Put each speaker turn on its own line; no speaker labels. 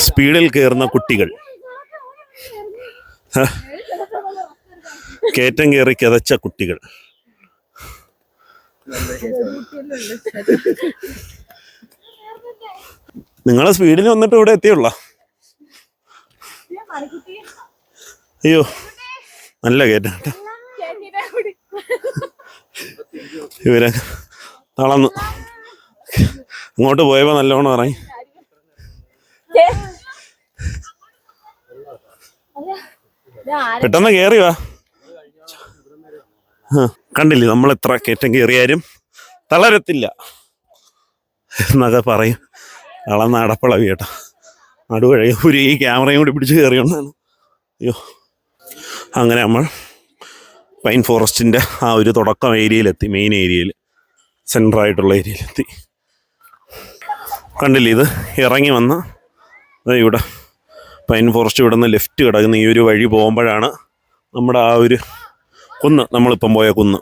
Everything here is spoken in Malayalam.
സ്പീഡിൽ കയറുന്ന കുട്ടികൾ, കയറ്റം കയറി കിതച്ച കുട്ടികൾ. നിങ്ങളെ സ്പീഡിൽ വന്നിട്ട് ഇവിടെ എത്തിയുള്ള? അയ്യോ, നല്ല കയറ്റം കേട്ടോ. ഇവരെ തളർന്നു. അങ്ങോട്ട് പോയപ്പോ നല്ലോണം ഇറങ്ങി. പെട്ടെന്ന് കയറി വാ. കണ്ടില്ലേ, നമ്മൾ എത്ര കയറ്റം കയറിയാലും തളരത്തില്ല എന്നൊക്കെ പറയും. തളർന്ന അടപ്പളവി കേട്ടോ. നടുവഴി ഒരു ഈ ക്യാമറയും കൂടി പിടിച്ച് കയറിയോണ്ടാണ്. അയ്യോ, അങ്ങനെ നമ്മൾ പൈൻ ഫോറസ്റ്റിൻ്റെ ആ ഒരു തുടക്കം ഏരിയയിലെത്തി. മെയിൻ ഏരിയയിൽ, സെൻറ്ററായിട്ടുള്ള ഏരിയയിലെത്തി. കണ്ടില്ലേ, ഇത് ഇറങ്ങി വന്ന് ഇവിടെ പൈൻ ഫോറസ്റ്റ് ഇവിടെ നിന്ന് ലെഫ്റ്റ് കിടക്കുന്ന ഈ ഒരു വഴി പോകുമ്പോഴാണ് നമ്മുടെ ആ ഒരു കുന്ന്, നമ്മളിപ്പം പോയ കുന്ന്.